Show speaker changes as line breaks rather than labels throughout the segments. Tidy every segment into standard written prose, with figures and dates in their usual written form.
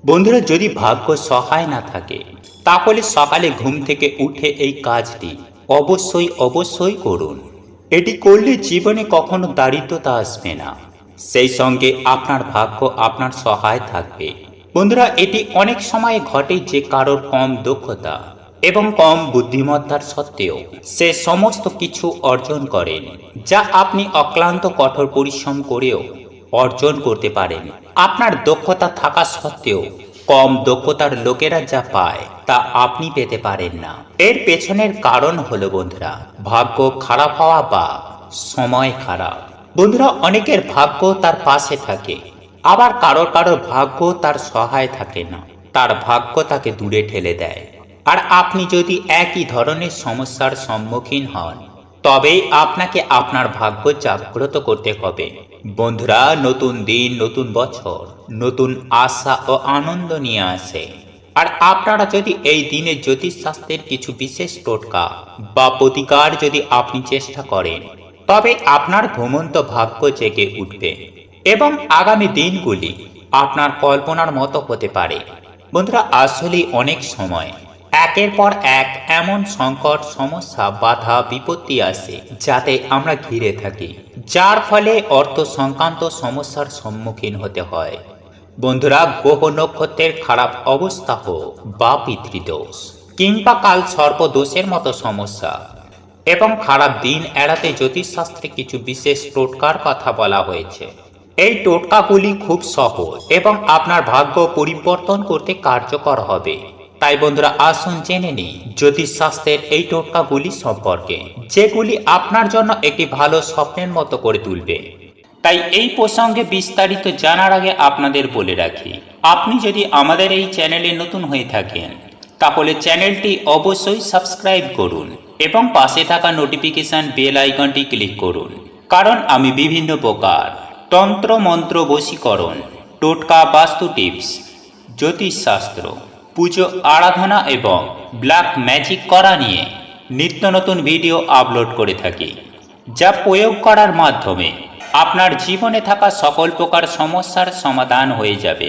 বন্ধুরা, যদি ভাগ্য সহায় না থাকে তাহলে সকালে ঘুম থেকে উঠে এই কাজটি অবশ্যই করুন। এটি করলে জীবনে কখনো দারিদ্রতা আসবে না, সেই সঙ্গে আপনার ভাগ্য আপনার সহায় থাকবে। বন্ধুরা, এটি অনেক সময় ঘটে যে কারোর কম দক্ষতা এবং কম বুদ্ধিমত্তার সত্ত্বেও সে সমস্ত কিছু অর্জন করেন, যা আপনি অক্লান্ত কঠোর পরিশ্রম করেও অর্জন করতে পারেন। আপনার দক্ষতা থাকা সত্ত্বেও কম দক্ষতার লোকেরা যা পায় তা আপনি পেতে পারেন না। এর পেছনের কারণ হলো বন্ধুরা, ভাগ্য খারাপ হওয়া বা সময় খারাপ। বন্ধুরা, অনেকের ভাগ্য তার পাশে থাকে, আবার কারোর ভাগ্য তার সহায় থাকে না, তার ভাগ্য তাকে দূরে ঠেলে দেয়। আর আপনি যদি একই ধরনের সমস্যার সম্মুখীন হন, তবেই আপনাকে আপনার ভাগ্য জাগ্রত করতে হবে। বন্ধুরা, নতুন দিন, নতুন বছর, নতুন আশা ও আনন্দ নিয়ে আসে। আর আপনারা যদি এই দিনে জ্যোতিষশাস্ত্রের কিছু বিশেষ টোটকা বা প্রতিকার যদি আপনি চেষ্টা করেন, তবে আপনার ঘুমন্ত ভাগ্য জেগে উঠবে এবং আগামী দিনগুলি আপনার কল্পনার মতো হতে পারে। বন্ধুরা, আসলে অনেক সময় একের পর এক এমন সংকট, সমস্যা, বাধা, বিপত্তি আসে যাতে আমরা ঘিরে থাকি, যার ফলে অর্থ সংক্রান্ত সমস্যার সম্মুখীন হতে হয়। বন্ধুরা, গ্রহ নক্ষত্রের খারাপ অবস্থা হোক বা পিতৃদোষ কিংবা কাল সর্পদোষের মতো সমস্যা এবং খারাপ দিন এড়াতে জ্যোতিষশাস্ত্রে কিছু বিশেষ টোটকার কথা বলা হয়েছে। এই টোটকাগুলি খুব সহজ এবং আপনার ভাগ্য পরিবর্তন করতে কার্যকর হবে। তাই বন্ধুরা, আসুন জেনে নিই জ্যোতিষশাস্ত্রের এই টোটকাগুলি সম্পর্কে, যেগুলি আপনার জন্য একটি ভালো স্বপ্নের মতো করে তুলবে। তাই এই প্রসঙ্গে বিস্তারিত জানার আগে আপনাদের বলে রাখি, আপনি যদি আমাদের এই চ্যানেলে নতুন হয়ে থাকেন তাহলে চ্যানেলটি অবশ্যই সাবস্ক্রাইব করুন এবং পাশে থাকা নোটিফিকেশন বেল আইকনটি ক্লিক করুন, কারণ আমি বিভিন্ন প্রকার তন্ত্র মন্ত্র, বশীকরণ, টোটকা, বাস্তু টিপস, জ্যোতিষশাস্ত্র, পুজো আরাধনা এবং ব্ল্যাক ম্যাজিক করা নিয়ে নিত্য নতুন ভিডিও আপলোড করে থাকি, যা প্রয়োগ করার মাধ্যমে আপনার জীবনে থাকা সকল প্রকার সমস্যার সমাধান হয়ে যাবে।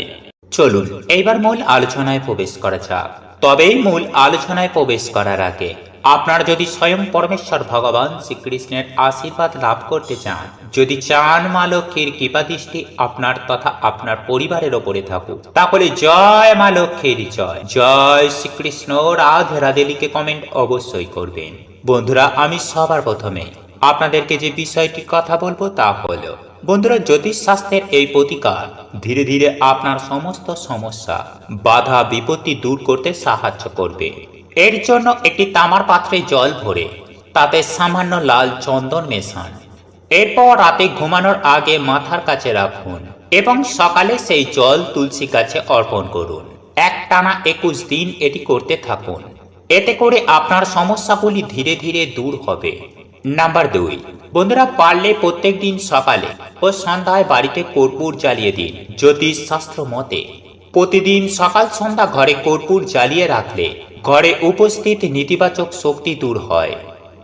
চলুন এইবার মূল আলোচনায় প্রবেশ করা যাক। তবেই মূল আলোচনায় প্রবেশ করার আগে আপনার যদি স্বয়ং পরমেশ্বর ভগবান শ্রীকৃষ্ণের আশীর্বাদ লাভ করতে চান, যদি চান মা লক্ষ্মীর কৃপাদৃষ্টি আপনার তথা আপনার পরিবারের ওপরে থাকুক, তাহলে জয় মা লক্ষ্মীর জয়, জয় শ্রীকৃষ্ণ, রাধে রাধে লিখে কমেন্ট অবশ্যই করবেন। বন্ধুরা, আমি সবার প্রথমে আপনাদেরকে যে বিষয়টি কথা বলবো তা হলো, বন্ধুরা, জ্যোতিষশাস্ত্রের এই প্রতিকার ধীরে ধীরে আপনার সমস্ত সমস্যা, বাধা, বিপত্তি দূর করতে সাহায্য করবে। এর জন্য একটি তামার পাত্রে জল ভরে তাতে সামান্য লাল চন্দন মেশান। এরপর রাতে ঘুমানোর আগে মাথার কাছে রাখুন এবং সকালে সেই জল তুলসী গাছে অর্পণ করুন। একটানা 21 দিন এটি করতে থাকুন। এতে করে আপনার সমস্যাগুলি ধীরে ধীরে দূর হবে। নাম্বার 2, বন্ধুরা, পারলে প্রত্যেক দিন সকালে ও সন্ধ্যায় বাড়িতে কর্পূর জ্বালিয়ে দিন। জ্যোতিষ শাস্ত্র মতে প্রতিদিন সকাল সন্ধ্যা ঘরে কর্পূর জ্বালিয়ে রাখলে ঘরে উপস্থিত নেতিবাচক শক্তি দূর হয়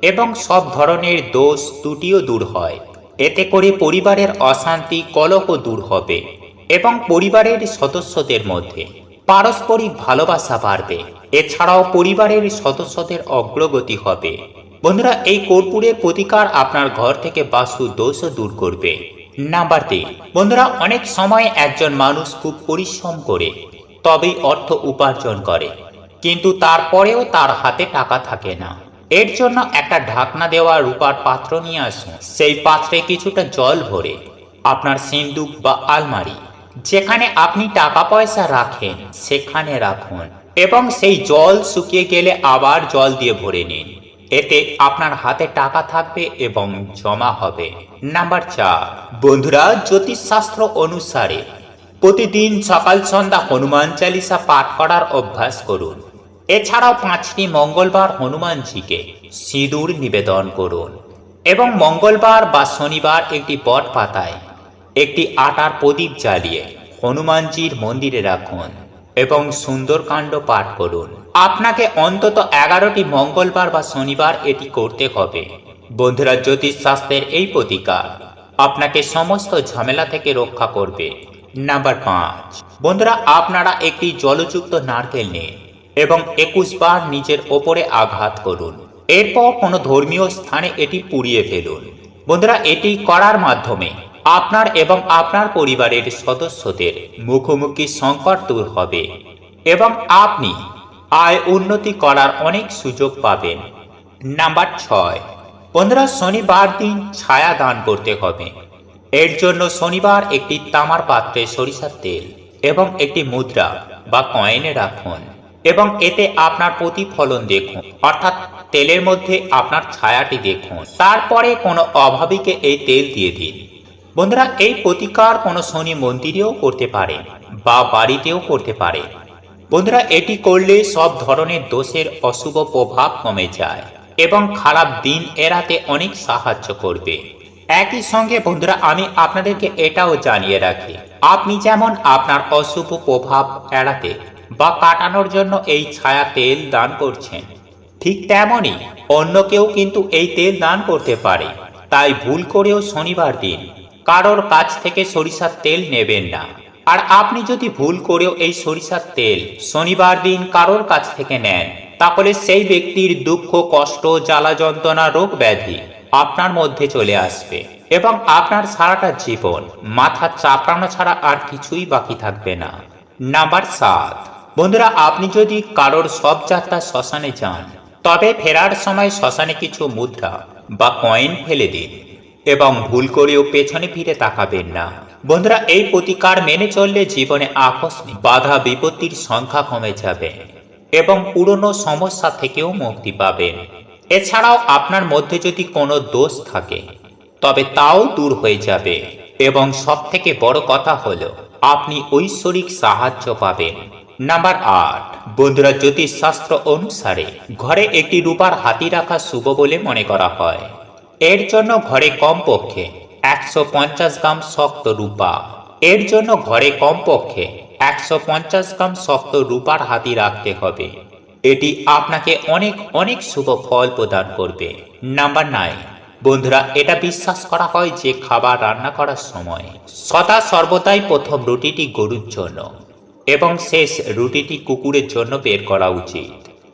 এবং সব ধরনের দোষ ত্রুটিও দূর হয়। এতে করে পরিবারের অশান্তি, কলহ দূর হবে এবং পরিবারের সদস্যদের মধ্যে পারস্পরিক ভালোবাসা বাড়বে। এছাড়াও পরিবারের সদস্যদের অগ্রগতি হবে। বন্ধুরা, এই কর্পূরের প্রতিকার আপনার ঘর থেকে বাস্তু দোষও দূর করবে। নাম্বার 3, বন্ধুরা, অনেক সময় একজন মানুষ খুব পরিশ্রম করে তবেই অর্থ উপার্জন করে, কিন্তু তারপরেও তার হাতে টাকা থাকে না। এর জন্য একটা ঢাকনা দেওয়া রূপার পাত্র নিয়ে আসুন। সেই পাত্রে কিছুটা জল ভরে আপনার সিন্দুক বা আলমারি, যেখানে আপনি টাকা পয়সা রাখেন, সেখানে রাখুন এবং সেই জল শুকিয়ে গেলে আবার জল দিয়ে ভরে নিন। এতে আপনার হাতে টাকা থাকবে এবং জমা হবে। নাম্বার 4, বন্ধুরা, জ্যোতিষশাস্ত্র অনুসারে প্রতিদিন সকাল সন্ধ্যা হনুমান চালিসা পাঠ করার অভ্যাস করুন। এছাড়াও 5টি মঙ্গলবার হনুমানজিকে সিঁদুর নিবেদন করুন এবং মঙ্গলবার বা শনিবার একটি বট পাতায় একটি আটার প্রদীপ জ্বালিয়ে হনুমানজির মন্দিরে রাখুন এবং সুন্দরকাণ্ড পাঠ করুন। আপনাকে অন্তত 11টি মঙ্গলবার বা শনিবার এটি করতে হবে। বন্ধুরা, জ্যোতিষশাস্ত্রের এই প্রতিকার আপনাকে সমস্ত ঝামেলা থেকে রক্ষা করবে নাম্বার 5, বন্ধুরা আপনারা একটি জলযুক্ত নারকেল নিন এবং 21 বার নিজের ওপরে আঘাত করুন। এরপর কোনো ধর্মীয় স্থানে এটি পুড়িয়ে ফেলুন। বন্ধুরা এটি করার মাধ্যমে আপনার এবং আপনার পরিবারের সদস্যদের মুখোমুখি সংকট দূর হবে এবং আপনি আয় উন্নতি করার অনেক সুযোগ পাবেন। নাম্বার 6, বন্ধুরা শনিবার দিন ছায়া দান করতে হবে। এর জন্য শনিবার একটি তামার পাত্রে সরিষার তেল এবং একটি মুদ্রা বা কয়েনে রাখুন এবং এতে আপনার প্রতিফলন দেখুন, অর্থাৎ তেলের মধ্যে আপনার ছায়াটি দেখুন। তারপরে কোনো অভাবীকে এই তেল দিয়ে দিন। বন্ধুরা এই প্রতিকার কোনো শনি মন্দিরেও করতে পারে বা বাড়িতেও করতে পারে। বন্ধুরা এটি করলে সব ধরনের দোষের অশুভ প্রভাব কমে যায় এবং খারাপ দিন এড়াতে অনেক সাহায্য করবে। একই সঙ্গে বন্ধুরা আমি আপনাদেরকে এটাও জানিয়ে রাখি, আপনি যেমন আপনার অশুভ প্রভাব এড়াতে বা কাটানোর জন্য এই ছায়া তেল দান করছেন, ঠিক তেমনই অন্য কেউ কিন্তু এই তেল দান করতে পারে। তাই ভুল করেও শনিবার দিন কারোর কাছ থেকে সরিষার তেল নেবেন না। আর আপনি যদি ভুল করেও এই সরিষার তেল শনিবার দিন কারোর কাছ থেকে নেন, তাহলে সেই ব্যক্তির দুঃখ, কষ্ট, জ্বালা যন্ত্রণা, রোগ ব্যাধি আপনার মধ্যে চলে আসবে এবং আপনার সারাটা জীবন মাথা চাপড়ানো ছাড়া আর কিছুই বাকি থাকবে না। নাম্বার 7, বন্ধুরা আপনি যদি কারোর সব যাত্রা শ্মশানে যান, তবে ফেরার সময় শ্মশানে কিছু মুদ্রা বা কয়েন ফেলে দিন এবং ভুল করেও পেছনে ফিরে তাকাবেন না। বন্ধুরা এই প্রতিকার মেনে চললে জীবনে আকস্মিক বাধা বিপত্তির সংখ্যা কমে যাবে এবং পুরনো সমস্যা থেকেও মুক্তি পাবেন। এছাড়াও আপনার মধ্যে যদি কোনো দোষ থাকে তবে তাও দূর হয়ে যাবে এবং সব থেকে বড় কথা হলো আপনি ঐশ্বরিক সাহায্য পাবেন। নাম্বার 8, বন্ধুরা জ্যোতিষশাস্ত্র অনুসারে ঘরে একটি রূপার হাতি রাখা শুভ বলে মনে করা হয়। এর জন্য ঘরে কমপক্ষে 150 গ্রাম শক্ত রূপা রূপার হাতি রাখতে হবে। এটি আপনাকে অনেক অনেক শুভ ফল প্রদান করবে। নাম্বার 9, বন্ধুরা এটা বিশ্বাস করা হয় যে খাবার রান্না করার সময় সদা সর্বদাই প্রথম রুটিটি গরুর জন্য এবং শেষ রুটিটি কুকুরের জন্য বের করা উচিত।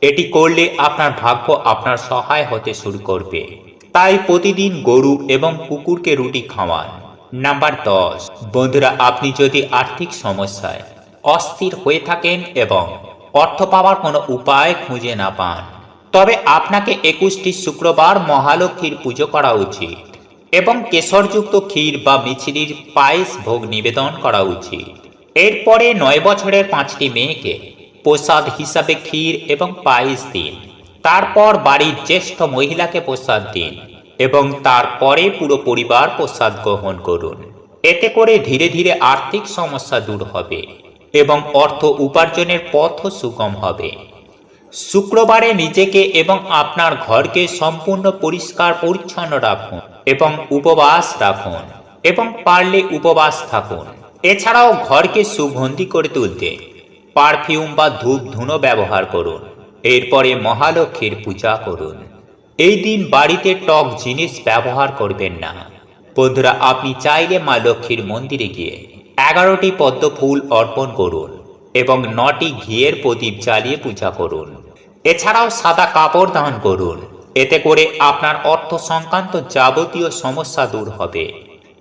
এটি করলে আপনার ভাগ্য আপনার সহায় হতে শুরু করবে। তাই প্রতিদিন গরু এবং কুকুরকে রুটি খাওয়ান। নাম্বার 10, বন্ধুরা আপনি যদি আর্থিক সমস্যায় অস্থির হয়ে থাকেন এবং অর্থ পাওয়ার কোনো উপায় খুঁজে না পান, তবে আপনাকে 21টি শুক্রবার মহালক্ষ্মীর পুজো করা উচিত এবং কেশরযুক্ত ক্ষীর বা মিছরির পায়েস ভোগ নিবেদন করা উচিত। এরপরে 9 বছরের 5টি মেয়েকে প্রসাদ হিসাবে ক্ষীর এবং পায়েস দিন। তারপর বাড়ির জ্যেষ্ঠ মহিলাকে প্রসাদ দিন এবং তারপরে পুরো পরিবার প্রসাদ গ্রহণ করুন। এতে করে ধীরে ধীরে আর্থিক সমস্যা দূর হবে এবং অর্থ উপার্জনের পথও সুগম হবে। শুক্রবারে নিজেকে এবং আপনার ঘরকে সম্পূর্ণ পরিষ্কার পরিচ্ছন্ন রাখুন এবং উপবাস রাখুন এবং পারলে উপবাস থাকুন। এছাড়াও ঘরকে সুগন্ধি করে তুলতে পারফিউম বা ধূপ ধুনো ব্যবহার করুন। এরপরে মহালক্ষ্মীর পূজা করুন। এই দিন বাড়িতে টক জিনিস ব্যবহার করবেন না। বন্ধুরা আপনি চাইলে মা লক্ষ্মীর মন্দিরে গিয়ে 11টি পদ্ম ফুল অর্পণ করুন এবং 9টি ঘিয়ের প্রদীপ জ্বালিয়ে পূজা করুন। এছাড়াও সাদা কাপড় দান করুন। এতে করে আপনার অর্থ সংক্রান্ত যাবতীয় সমস্যা দূর হবে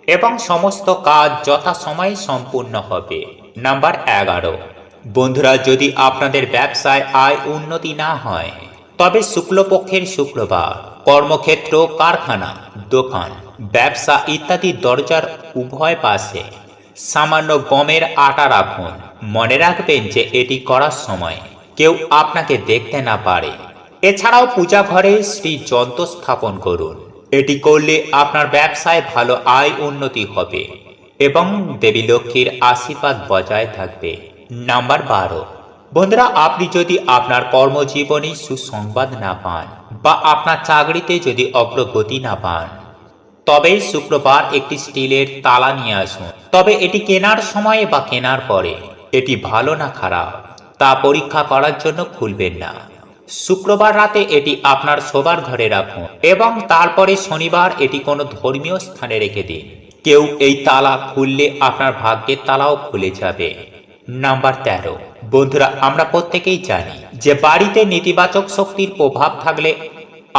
এবং সমস্ত কাজ যথাসময়ে সম্পূর্ণ হবে। নাম্বার 11, বন্ধুরা যদি আপনাদের ব্যবসায় আয় উন্নতি না হয়, তবে শুক্লপক্ষের শুক্রবার কর্মক্ষেত্র, কারখানা, দোকান, ব্যবসা ইত্যাদি দরজার উভয় পাশে সামান্য গমের আটা রাখুন। মনে রাখবেন যে এটি করার সময় কেউ আপনাকে দেখতে না পারে। এছাড়াও পূজা ঘরে শ্রী যন্ত্র স্থাপন করুন। এটি করলে আপনার ব্যবসায় ভালো আয় উন্নতি হবে এবং দেবী লক্ষ্মীর আশীর্বাদ বজায় থাকবে। নাম্বার 12, বন্ধুরা আপনি যদি আপনার কর্মজীবনে সুসংবাদ না পান বা আপনার চাকরিতে যদি অগ্রগতি না পান, তবে শুক্রবার একটি স্টিলের তালা নিয়ে আসুন। তবে এটি কেনার সময় বা কেনার পরে এটি ভালো না খারাপ তা পরীক্ষা করার জন্য খুলবেন না। শুক্রবার রাতে এটি আপনার শোবার ঘরে রাখুন এবং তারপরে শনিবার এটি কোনো ধর্মীয় স্থানে রেখে দিন। কেউ এই তালা খুললে আপনার ভাগ্যের তালাও খুলে যাবে। নাম্বার 13, বন্ধুরা আমরা প্রত্যেকেই জানি যে বাড়িতে নেতিবাচক শক্তির প্রভাব থাকলে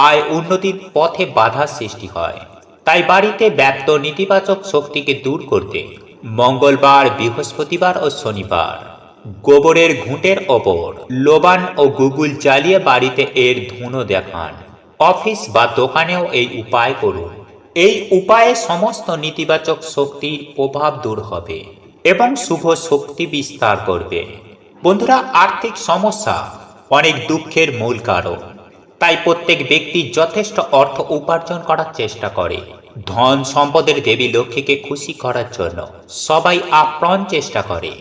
আয় উন্নতির পথে বাধা সৃষ্টি হয়। তাই বাড়িতে ব্যাপ্ত নেতিবাচক শক্তিকে দূর করতে মঙ্গলবার, বৃহস্পতিবার ও শনিবার গোবরের ঘুঁটের ওপর লোবান ও গুগুল জ্বালিয়ে বাড়িতে এর ধুনো দেখান। অফিস বা দোকানেও এই উপায় করুন। এই উপায়ে সমস্ত নেতিবাচক শক্তির প্রভাব দূর হবে এবং শুভ শক্তি বিস্তার করবে। বন্ধুরা, আর্থিক সমস্যা অনেক দুঃখের মূল কারণ। তাই প্রত্যেক ব্যক্তি যথেষ্ট অর্থ উপার্জন করার চেষ্টা করে। ধন সম্পদের দেবী লক্ষ্মীকে খুশি করার জন্য সবাই আপ্রাণ চেষ্টা করে,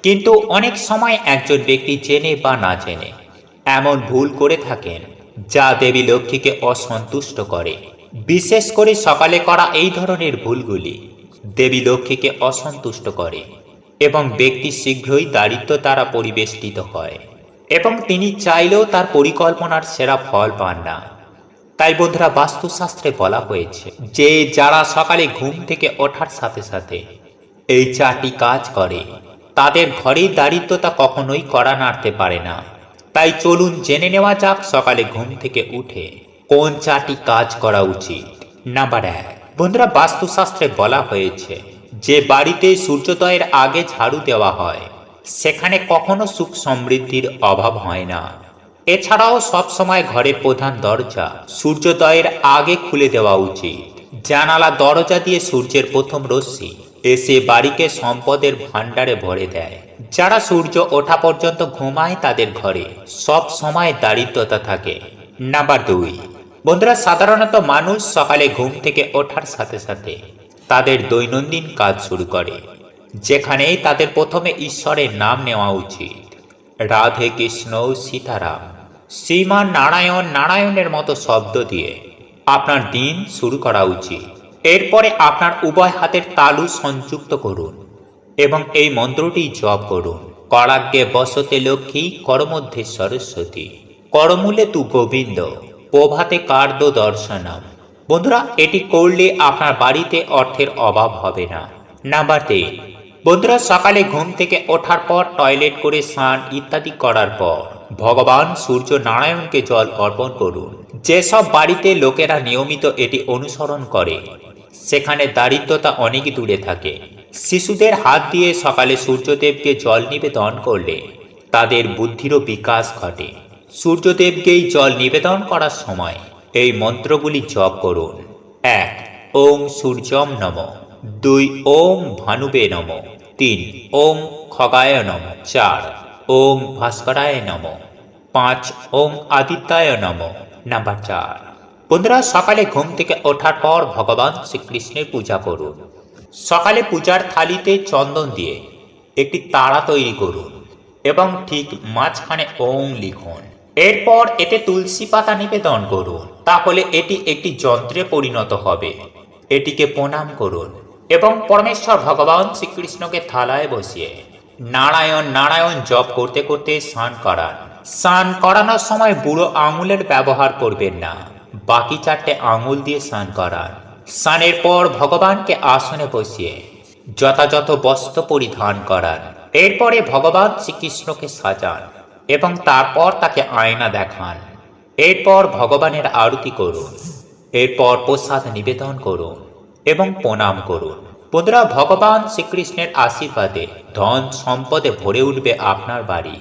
কিন্তু অনেক সময় একজন ব্যক্তি জেনে বা না জেনে এমন ভুল করে থাকেন যা দেবী লক্ষ্মীকে অসন্তুষ্ট করে। বিশেষ করে সকালে করা এই ধরনের ভুলগুলি দেবী লক্ষ্মীকে অসন্তুষ্ট করে এবং ব্যক্তি শীঘ্রই দারিদ্র্য দ্বারা পরিবেষ্টিত হয় এবং তিনি চাইলেও তার পরিকল্পনার সেরা ফল পান না। তাই বন্ধুরা, বাস্তুশাস্ত্রে বলা হয়েছে যে যারা সকালে ঘুম থেকে ওঠার সাথে সাথে এই 4টি কাজ করে তাদের ঘরে দারিদ্রতা কখনোই কড়া নাড়তে পারে না। তাই চলুন জেনে নেওয়া যাক সকালে ঘুম থেকে উঠে কোন 4টি কাজ করা উচিত। নাম্বার 1, বন্ধুরা বাস্তুশাস্ত্রে বলা হয়েছে যে বাড়িতে সূর্যোদয়ের আগে ঝাড়ু দেওয়া হয় সেখানে কখনো সুখ সমৃদ্ধির অভাব হয় না। এছাড়াও সবসময় ঘরের প্রধান দরজা সূর্যোদয়ের আগে খুলে দেওয়া উচিত। জানালা দরজা দিয়ে সূর্যের প্রথম রশ্মি এসে বাড়িকে সম্পদের ভাণ্ডারে ভরে দেয়। যারা সূর্য ওঠা পর্যন্ত ঘুমায় তাদের ঘরে সব সময় দারিদ্রতা থাকে। নাম্বার 2, বন্ধুরা সাধারণত মানুষ সকালে ঘুম থেকে ওঠার সাথে সাথে তাদের দৈনন্দিন কাজ শুরু করে, যেখানেই তাদের প্রথমে ঈশ্বরের নাম নেওয়া উচিত। রাধে কৃষ্ণ, সীতারাম, শ্রীমান নারায়ণ, নারায়ণের মতো শব্দ দিয়ে আপনার দিন শুরু করা উচিত। এরপরে আপনার উভয় হাতের তালু সংযুক্ত করুন এবং এই মন্ত্রটি জপ করুন। করাগ্যে বসতে লক্ষ্মী, করমধ্যে সরস্বতী, করমূলে তু গোবিন্দ, প্রভাতে কার্দ দর্শনম। বন্ধুরা, এটি করলে আপনার বাড়িতে অর্থের অভাব হবে না। নাম্বার 3, বন্ধুরা সকালে ঘুম থেকে ওঠার পর টয়লেট করে স্নান ইত্যাদি করার পর ভগবান সূর্য নারায়ণকে জল অর্পণ করুন। যেসব বাড়িতে লোকেরা নিয়মিত এটি অনুসরণ করে সেখানে দারিদ্রতা অনেক দূরে থাকে। শিশুদের হাত দিয়ে সকালে সূর্যদেবকে জল নিবেদন করলে তাদের বুদ্ধিরও বিকাশ ঘটে। সূর্যদেবকেই জল নিবেদন করার সময় এই মন্ত্রগুলি জপ করুন। 1, ওম সূর্যম নমঃ। 2, ওম ভানুবে নমঃ। 3, ওম খগায় নমঃ। 4, ওম ভাস্করায় নমঃ। 5, ওম আদিত্যায় নমঃ। নাম্বার 4, বন্ধুরা সকালে ঘুম থেকে ওঠার পর ভগবান শ্রীকৃষ্ণের পূজা করুন। সকালে পূজার থালিতে চন্দন দিয়ে একটি তারা তৈরি করুন এবং ঠিক মাঝখানে ওম লিখুন। এরপর এতে তুলসী পাতা নিবেদন করুন। তাহলে এটি একটি যন্ত্রে পরিণত হবে। এটিকে প্রণাম করুন এবং পরমেশ্বর ভগবান শ্রীকৃষ্ণকে থালায় বসিয়ে নারায়ণ নারায়ণ জপ করতে করতে স্নান করান। স্নান করানোর সময় বুড়ো আঙুলের ব্যবহার করবেন না, বাকি 4টে আঙুল দিয়ে স্নান করান। স্নানের পর ভগবানকে আসনে বসিয়ে যথাযথ বস্ত্র পরিধান করান। এরপরে ভগবান শ্রীকৃষ্ণকে সাজান এবং তারপর তাকে আয়না দেখান। এরপর ভগবানের আরতি করুন। এরপর প্রসাদ নিবেদন করুন এবং প্রণাম করুন। বন্ধুরা, ভগবান শ্রীকৃষ্ণের আশীর্বাদে ধন সম্পদে ভরে উঠবে আপনার বাড়ি।